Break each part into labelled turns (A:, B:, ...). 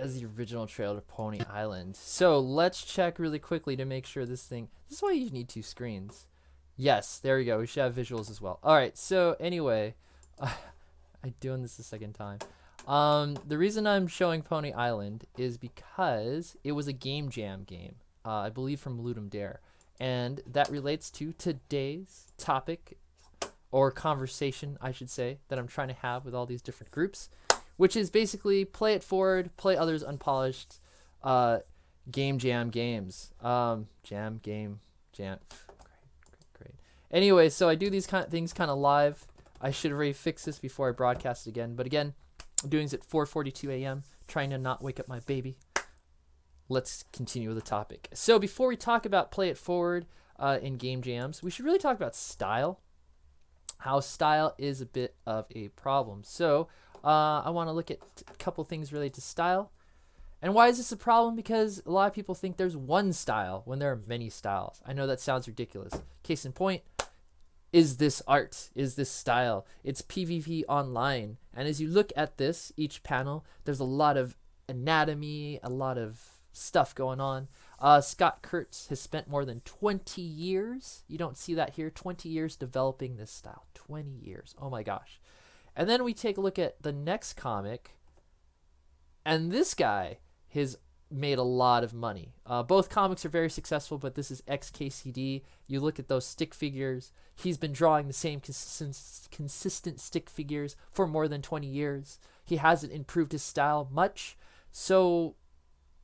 A: as the original trailer to Pony Island. So let's check really quickly to make sure this thing. This is why you need two screens. Yes, there we go. We should have visuals as well. All right. So anyway, I'm doing this the second time. The reason I'm showing Pony Island is because it was a game jam game. I believe from Ludum Dare, and that relates to today's topic or conversation, I should say, that I'm trying to have with all these different groups, which is basically play it forward, play others unpolished, game jam games. Jam game jam. Great. Anyway, so I do these kind of things kind of live. I should have already fixed this before I broadcast again, but again, I'm doing this at 4:42 a.m. trying to not wake up my baby. Let's continue with the topic. So before we talk about play it forward in game jams, we should really talk about style. How style is a bit of a problem. So I want to look at a couple things related to style. And why is this a problem? Because a lot of people think there's one style when there are many styles. I know that sounds ridiculous. Case in point, is this art? Is this style? It's PvP online. And as you look at this, each panel, there's a lot of anatomy, a lot of stuff going on. Scott Kurtz has spent more than 20 years. You don't see that here. 20 years developing this style. 20 years. Oh my gosh. And then we take a look at the next comic. And this guy has made a lot of money. Both comics are very successful, but this is XKCD. You look at those stick figures. He's been drawing the same consistent stick figures for more than 20 years. He hasn't improved his style much. So,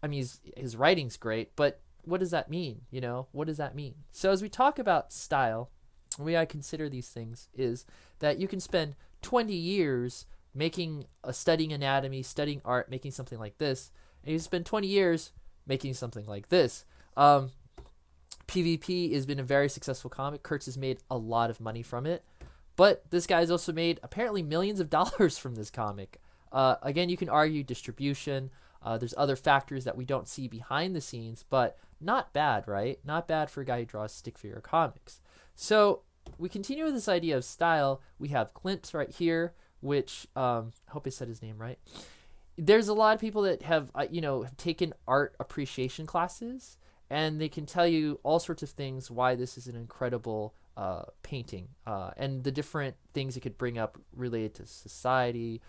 A: I mean, his writing's great, but what does that mean? You know, what does that mean? So as we talk about style, the way I consider these things is that you can spend 20 years studying anatomy, studying art, making something like this, and you spend 20 years making something like this. PvP has been a very successful comic. Kurtz has made a lot of money from it, but this guy's also made apparently millions of dollars from this comic. Again, you can argue distribution. There's other factors that we don't see behind the scenes, but not bad, right? Not bad for a guy who draws stick figure comics. So we continue with this idea of style. We have Clint right here, which I hope I said his name right. There's a lot of people that have taken art appreciation classes, and they can tell you all sorts of things why this is an incredible painting, and the different things it could bring up related to society,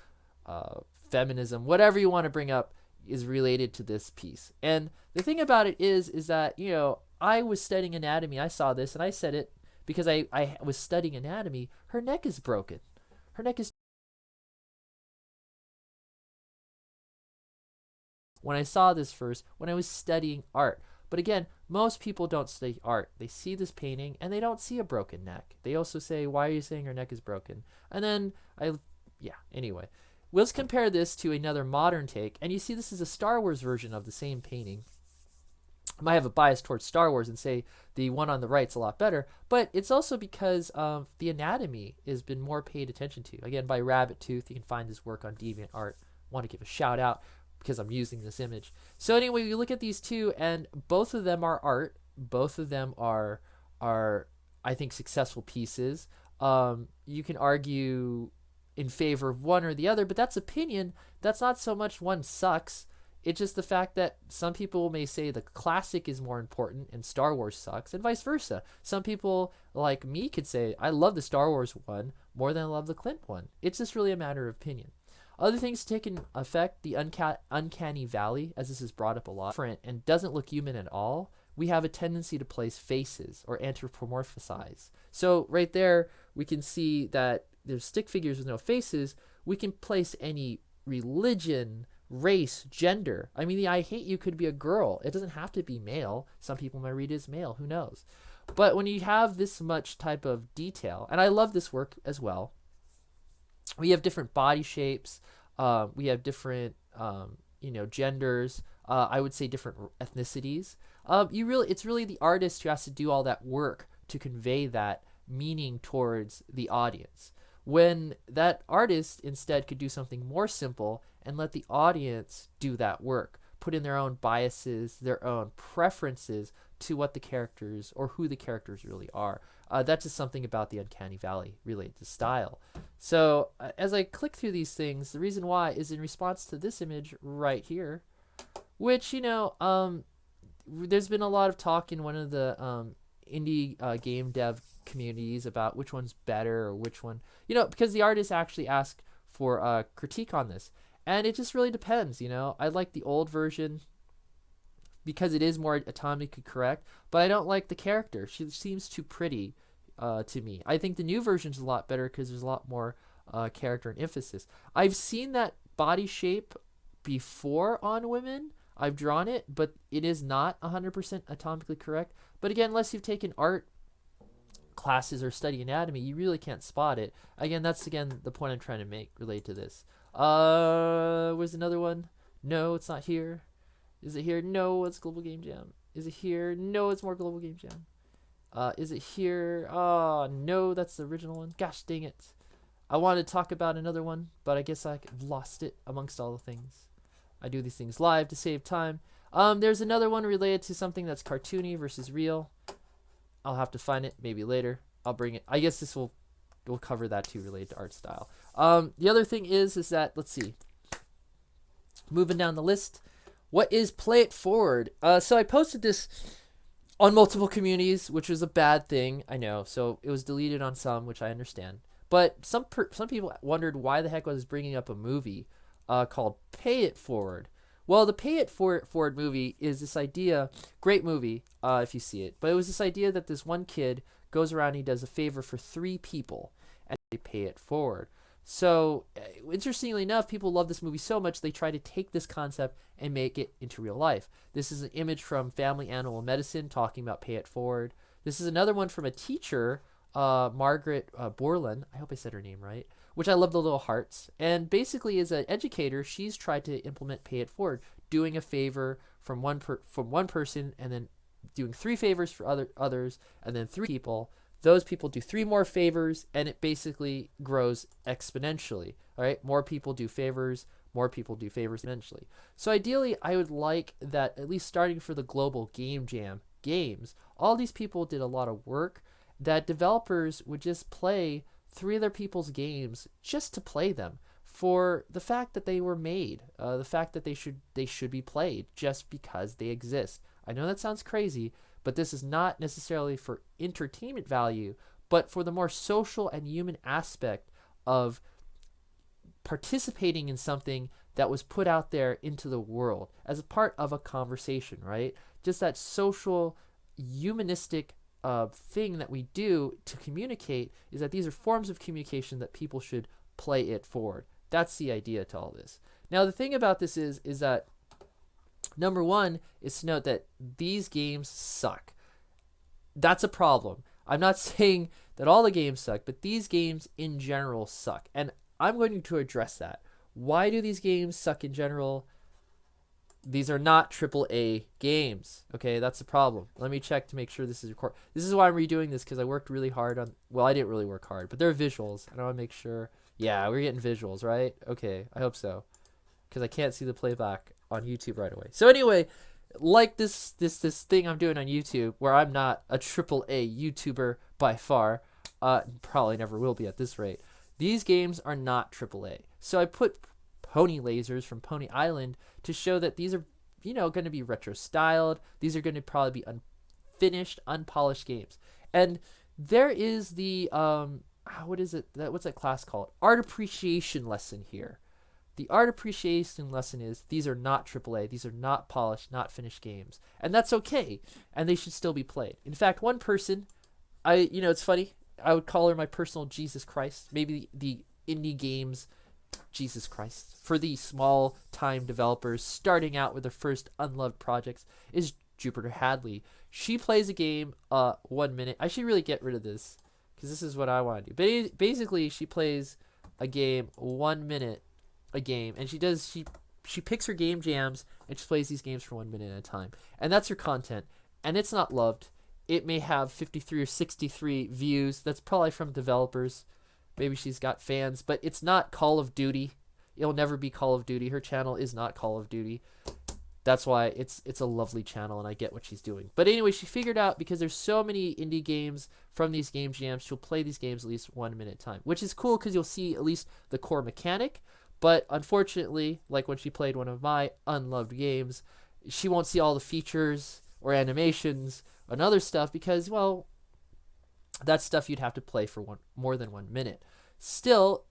A: feminism, whatever you want to bring up is related to this piece. And the thing about it is that, I was studying anatomy. I saw this and I said it because I was studying anatomy. Her neck is broken. Her neck is. When I saw this first, when I was studying art. But again, most people don't study art. They see this painting and they don't see a broken neck. They also say, why are you saying her neck is broken? And then anyway. Let's compare this to another modern take, and you see this is a Star Wars version of the same painting. I might have a bias towards Star Wars and say the one on the right's a lot better, but it's also because the anatomy has been more paid attention to. Again, by Rabbit Tooth, you can find his work on DeviantArt. Want to give a shout out because I'm using this image. So anyway, you look at these two, and both of them are art. Both of them are I think, successful pieces. You can argue in favor of one or the other, but that's opinion. That's not so much one sucks. It's just the fact that some people may say the classic is more important and Star Wars sucks, and vice versa. Some people like me could say I love the Star Wars one more than I love the Clint one. It's just really a matter of opinion. Other things taking effect, the uncanny valley, as this is brought up a lot, and doesn't look human at all. We have a tendency to place faces or anthropomorphize. So right there, we can see that there's stick figures with no faces. We can place any religion, race, gender. I mean, the I hate you could be a girl. It doesn't have to be male. Some people might read it as male. Who knows? But when you have this much type of detail, and I love this work as well, we have different body shapes. We have different, genders. I would say different ethnicities. It's really the artist who has to do all that work to convey that meaning towards the audience. When that artist instead could do something more simple and let the audience do that work, put in their own biases, their own preferences to what the characters or who the characters really are. That's just something about the Uncanny Valley related to style. So as I click through these things, the reason why is in response to this image right here. which there's been a lot of talk in one of the indie game dev communities about which one's better or which one, because the artists actually ask for critique on this, and it just really depends. I like the old version because it is more atomically correct, but I don't like the character. She seems too pretty to me. I think the new version's a lot better because there's a lot more character and emphasis. I've seen that body shape before on women. I've drawn it, but it is not 100% atomically correct. But again, unless you've taken art classes or study anatomy, you really can't spot it. Again, that's the point I'm trying to make related to this. Where's another one? No, it's not here. Is it here? No, it's Global Game Jam. Is it here? No, it's more Global Game Jam. Is it here? Oh, no, that's the original one. Gosh dang it. I wanted to talk about another one, but I guess I lost it amongst all the things. I do these things live to save time. There's another one related to something that's cartoony versus real. I'll have to find it maybe later. I'll bring it. I guess this will cover that too, related to art style. The other thing is that, let's see. Moving down the list. What is Play It Forward? So I posted this on multiple communities, which was a bad thing, I know. So it was deleted on some, which I understand. But some people wondered why the heck I was bringing up a movie called Pay It Forward. Well, the Pay It Forward movie is this idea, great movie if you see it, but it was this idea that this one kid goes around and he does a favor for 3 people and they pay it forward. So interestingly enough, people love this movie so much they try to take this concept and make it into real life. This is an image from Family Animal Medicine talking about Pay It Forward. This is another one from a teacher, Margaret Borland. I hope I said her name right. Which I love the little hearts. And basically, as an educator, she's tried to implement Pay It Forward, doing a favor from one person, and then doing 3 favors for others, and then 3 people. Those people do 3 more favors, and it basically grows exponentially. All right, more people do favors eventually. So ideally, I would like that at least starting for the Global Game Jam games, all these people did a lot of work that developers would just play 3 other people's games just to play them for the fact that they were made, the fact that they should be played just because they exist. I know that sounds crazy, but this is not necessarily for entertainment value, but for the more social and human aspect of participating in something that was put out there into the world as a part of a conversation, right? Just that social, humanistic thing that we do to communicate is that these are forms of communication that people should play it forward. That's the idea to all this. Now, the thing about this is that number one is to note that these games suck. That's a problem. I'm not saying that all the games suck, but these games in general suck. And I'm going to address that. Why do these games suck in general? These are not AAA games. Okay, that's the problem. Let me check to make sure this is recorded. This is why I'm redoing this, because I worked really hard on... Well, I didn't really work hard, but they're visuals. And I want to make sure... Yeah, we're getting visuals, right? Okay, I hope so. Because I can't see the playback on YouTube right away. So anyway, like this thing I'm doing on YouTube, where I'm not a AAA YouTuber by far, probably never will be at this rate. These games are not AAA. So I put pony lasers from Pony Island to show that these are, going to be retro styled. These are going to probably be unfinished, unpolished games. And there is the what's that class called? Art appreciation lesson here. The art appreciation lesson is these are not AAA. These are not polished, not finished games. And that's okay. And they should still be played. In fact, one person, it's funny. I would call her my personal Jesus Christ. Maybe the indie games Jesus Christ. For the small time developers starting out with their first unloved projects is Jupiter Hadley. She plays a game 1 minute. I should really get rid of this because this is what I want to do. Basically, she plays a game 1 minute a game, and she picks her game jams and she plays these games for 1 minute at a time, and that's her content, and it's not loved. It may have 53 or 63 views. That's probably from developers. Maybe she's got fans, but it's not Call of Duty. It'll never be Call of Duty. Her channel is not Call of Duty. That's why it's a lovely channel, and I get what she's doing. But anyway, she figured out, because there's so many indie games from these game jams, she'll play these games at least 1 minute at a time, which is cool because you'll see at least the core mechanic. But unfortunately, like when she played one of my unloved games, she won't see all the features or animations and other stuff because, well, that's stuff you'd have to play for more than 1 minute. Still,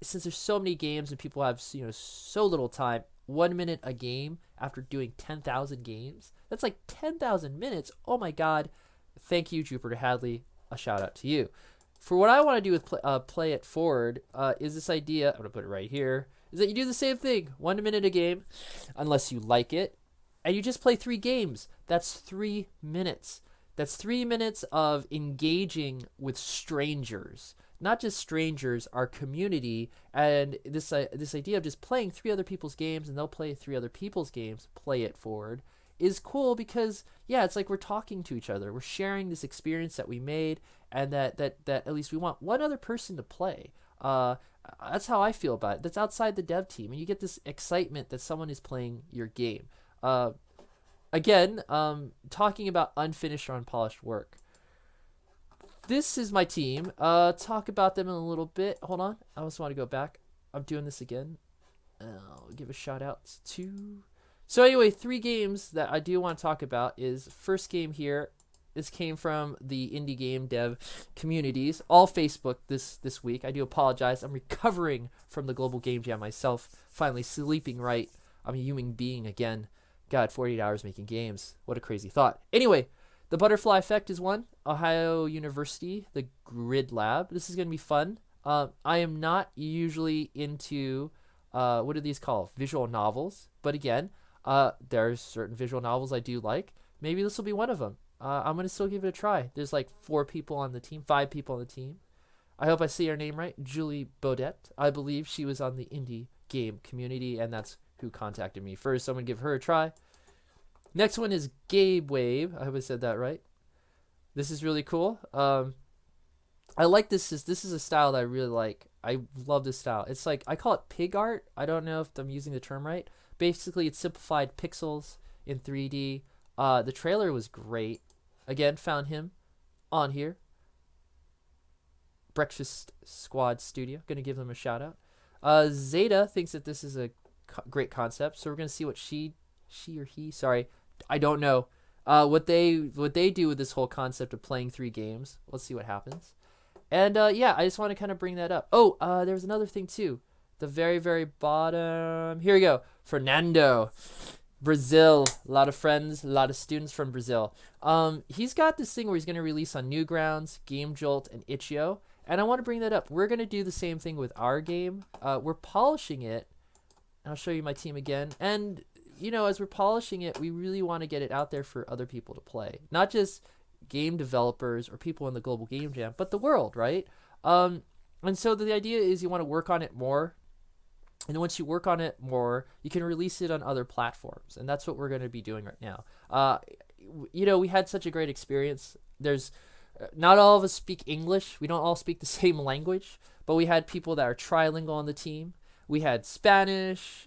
A: since there's so many games and people have so little time, 1 minute a game after doing 10,000 games, that's like 10,000 minutes. Oh my God! Thank you, Jupiter Hadley. A shout out to you. For what I want to do with play it forward is this idea. I'm gonna put it right here. Is that you do the same thing, 1 minute a game, unless you like it, and you just play 3 games. That's 3 minutes. That's 3 minutes of engaging with strangers. Not just strangers, our community, and this idea of just playing 3 other people's games and they'll play 3 other people's games, play it forward, is cool because, yeah, it's like we're talking to each other. We're sharing this experience that we made and that at least we want one other person to play. That's how I feel about it. That's outside the dev team, and you get this excitement that someone is playing your game. Again, talking about unfinished or unpolished work. This is my team. Talk about them in a little bit. Hold on. I just want to go back. I'm doing this again. I'll give a shout out to... So anyway, 3 games that I do want to talk about is first game here. This came from the indie game dev communities, all Facebook this week. I do apologize. I'm recovering from the Global Game Jam myself. Finally sleeping right. I'm a human being again. God, 48 hours making games. What a crazy thought. Anyway, the Butterfly Effect is one. Ohio University, the Grid Lab. This is going to be fun. I am not usually into, what are these called? Visual novels. But again, there's certain visual novels I do like. Maybe this will be one of them. I'm going to still give it a try. There's like 4 people on the team, 5 people on the team. I hope I say her name right. Julie Baudet. I believe she was on the indie game community, and that's who contacted me first. So I'm going to give her a try. Next one is Gabe Wave. I hope I said that right. This is really cool. I like this. This is a style that I really like. I love this style. It's like, I call it pig art. I don't know if I'm using the term right. Basically, it's simplified pixels in 3D. The trailer was great. Again, found him on here. Breakfast Squad Studio. Gonna give them a shout out. Zeta thinks that this is a great concept, so we're gonna see what she or he, sorry, I don't know, what they do with this whole concept of playing 3 games. Let's see what happens. And yeah, I just want to kind of bring that up. Oh, there was another thing too. The very, very bottom. Here we go. Fernando. Brazil. A lot of friends, a lot of students from Brazil. He's got this thing where he's going to release on Newgrounds, Game Jolt, and Itch.io. And I want to bring that up. We're going to do the same thing with our game. We're polishing it. I'll show you my team again. And, as we're polishing it, we really want to get it out there for other people to play. Not just game developers or people in the Global Game Jam, but the world, right? And so the idea is you want to work on it more. And once you work on it more, you can release it on other platforms. And that's what we're going to be doing right now. We had such a great experience. There's not all of us speak English. We don't all speak the same language. But we had people that are trilingual on the team. We had Spanish,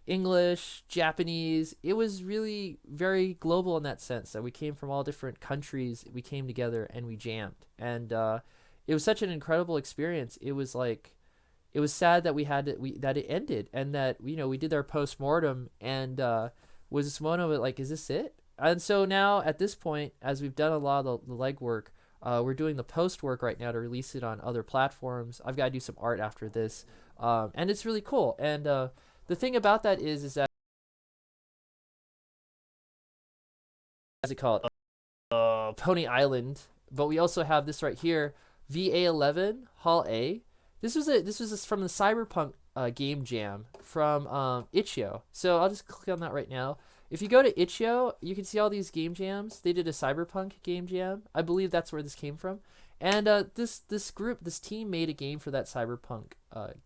A: English, Japanese. It was really very global in that sense, that we came from all different countries. We came together and we jammed. And it was such an incredible experience. It was like... It was sad that that it ended, and that we did our post-mortem, and was this one of it like, is this it? And so now at this point, as we've done a lot of the legwork, we're doing the post work right now to release it on other platforms. I've got to do some art after this, and it's really cool. And the thing about that is that, what's it called? Pony Island. But we also have this right here, VA11 Hall A. This was from the Cyberpunk game jam from Itch.io. So I'll just click on that right now. If you go to Itch.io, you can see all these game jams. They did a Cyberpunk game jam. I believe that's where this came from. And this team made a game for that Cyberpunk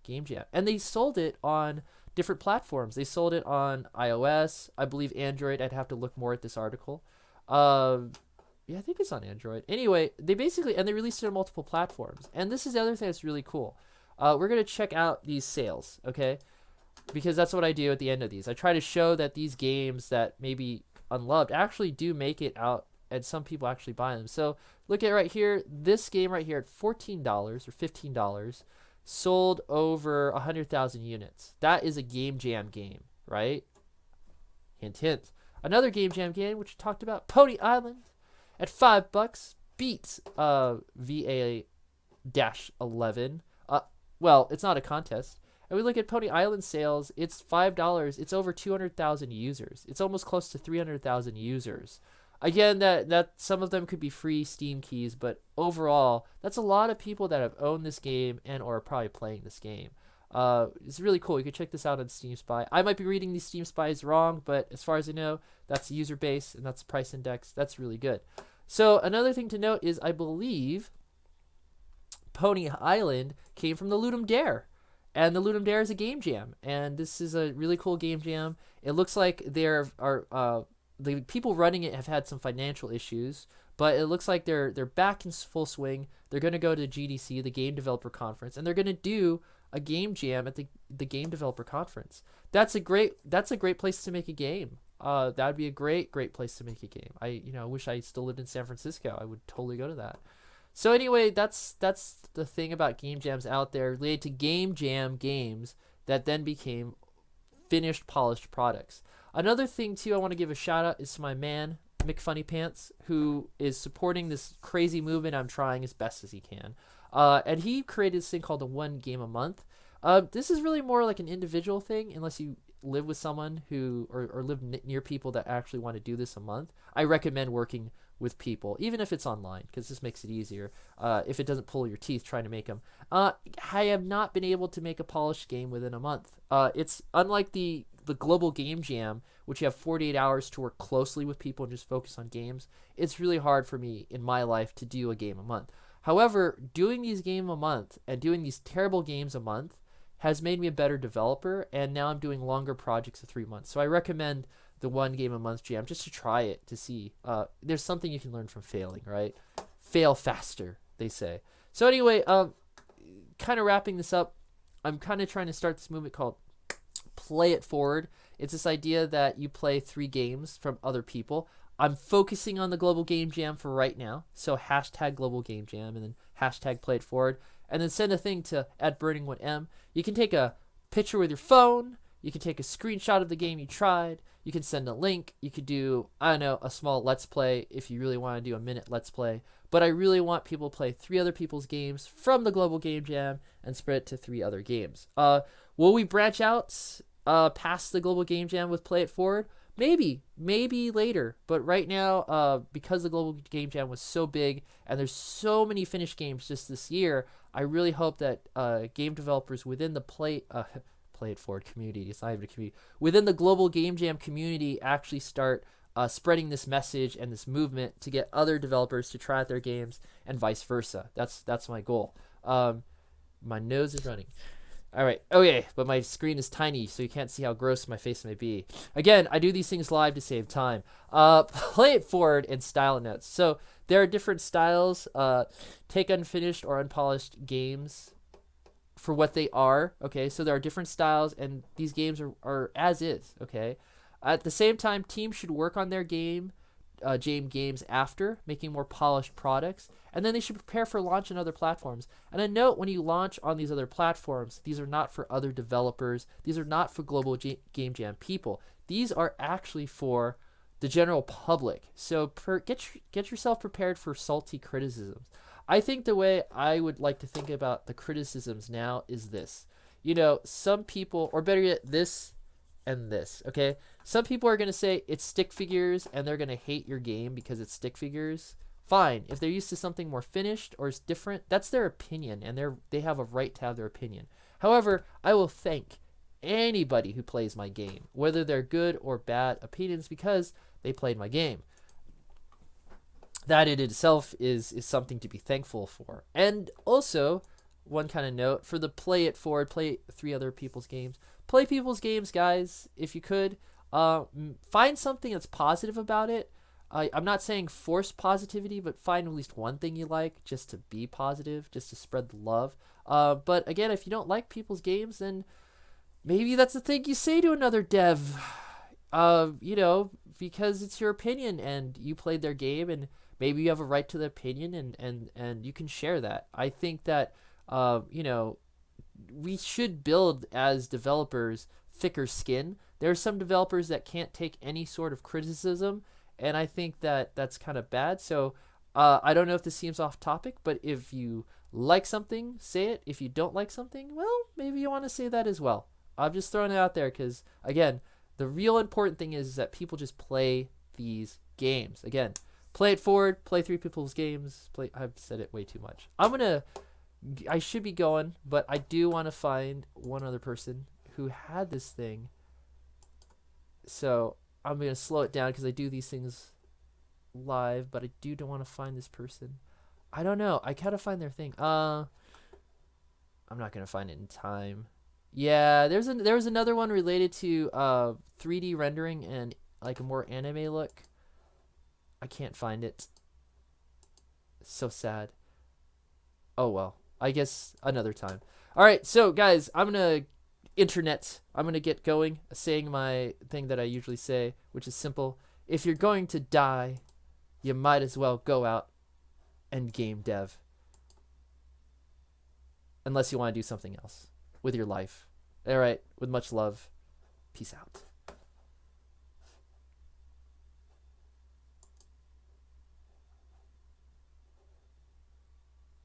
A: game jam, and they sold it on different platforms. They sold it on iOS, I believe Android. I'd have to look more at this article. Yeah, I think it's on Android. Anyway, they released it on multiple platforms. And this is the other thing that's really cool. We're going to check out these sales, okay? Because that's what I do at the end of these. I try to show that these games that may be unloved actually do make it out, and some people actually buy them. So look at right here. This game right here at $14 or $15 sold over 100,000 units. That is a game jam game, right? Hint, hint. Another Game Jam game, which we talked about, Pony Island, at $5, beats VA-11. Well, it's not a contest. And we look at Pony Island sales, it's $5. It's over 200,000 users. It's almost close to 300,000 users. Again, that some of them could be free Steam keys, but overall, that's a lot of people that have owned this game and or are probably playing this game. It's really cool. You can check this out on Steam Spy. I might be reading these Steam Spies wrong, but as far as I know, that's the user base and that's the price index. That's really good. So another thing to note is I believe Pony Island came from the Ludum Dare. And the Ludum Dare is a game jam. And this is a really cool game jam. It looks like there are the people running it have had some financial issues, but it looks like they're back in full swing. They're going to go to GDC, the Game Developer Conference, and they're going to do a game jam at the Game Developer Conference. That's a great place to make a game. That would be a great place to make a game. I wish I still lived in San Francisco. I would totally go to that. So anyway, that's the thing about game jams out there related to game jam games that then became finished polished products. Another thing too I want to give a shout out is to my man McFunnyPants, who is supporting this crazy movement I'm trying as best as he can. And he created this thing called a 1 game a month. This is really more like an individual thing unless you live with someone who or live near people that actually want to do this a month. I recommend working with people, even if it's online, because this makes it easier. If it doesn't pull your teeth trying to make them. I have not been able to make a polished game within a month. It's unlike the global game jam, which you have 48 hours to work closely with people and just focus on games. It's really hard for me in my life to do a game a month. However, doing these games a month and doing these terrible games a month has made me a better developer, and now I'm doing longer projects of 3 months. So I recommend the 1 game a month jam just to try it, to see. Theres something you can learn from failing, right? Fail faster, they say. So anyway, kind of wrapping this up, I'm kind of trying to start this movement called Play It Forward. It's this idea that you play 3 games from other people. I'm focusing on the Global Game Jam for right now. So hashtag Global Game Jam and then hashtag Play It Forward. And then send a thing to @burning1m. You can take a picture with your phone. You can take a screenshot of the game you tried. You can send a link. You could do, I don't know, a small Let's Play if you really want to do a minute Let's Play. But I really want people to play 3 other people's games from the Global Game Jam and spread it to 3 other games. Will we branch out past the Global Game Jam with Play It Forward? Maybe later. But right now, because the Global Game Jam was so big and there's so many finished games just this year, I really hope that game developers within the Play It Forward community, it's not even a community, within the Global Game Jam community actually start spreading this message and this movement to get other developers to try out their games and vice versa. That's my goal. My nose is running. All right. Okay, but my screen is tiny, so you can't see how gross my face may be. Again, I do these things live to save time. Play It Forward and style notes. So there are different styles. Take unfinished or unpolished games for what they are. Okay, so there are different styles, and these games are as is. Okay. At the same time, teams should work on their games after, making more polished products, and then they should prepare for launch on other platforms. And a note, when you launch on these other platforms, these are not for other developers. These are not for Global Game Jam people. These are actually for the general public. So get yourself prepared for salty criticisms. I think the way I would like to think about the criticisms now is this. Some people, or better yet, this and this, okay? Some people are going to say it's stick figures and they're going to hate your game because it's stick figures. Fine. If they're used to something more finished or is different, that's their opinion, and they have a right to have their opinion. However, I will thank anybody who plays my game, whether they're good or bad opinions, because they played my game. That in itself is something to be thankful for. And also, one kind of note, for the Play It Forward, play 3 other people's games. Play people's games, guys, if you could. Find something that's positive about it. I'm not saying force positivity, but find at least one thing you like just to be positive, just to spread the love. But again, if you don't like people's games, then maybe that's the thing you say to another dev. Because it's your opinion and you played their game, and maybe you have a right to the opinion, and you can share that. I think that we should build as developers thicker skin There are some developers that can't take any sort of criticism, and I think that that's kind of bad. So I don't know if this seems off topic, but if you like something, say it. If you don't like something, well, maybe you want to say that as well. I'm just throwing it out there because, again, the real important thing is that people just play these games. Again, play it forward, play three people's games. I've said it way too much. I should be going, but I do want to find one other person who had this thing. So I'm going to slow it down because I do these things live, but I do want to find this person. I don't know. I gotta find their thing. I'm not gonna find it in time. Yeah, there was another one related to 3D rendering and like a more anime look. I can't find it. So sad. Oh well. I guess another time. All right, so guys, I'm gonna get going, saying my thing that I usually say, which is simple. If you're going to die, you might as well go out and game dev. Unless you want to do something else with your life. All right, with much love. Peace out.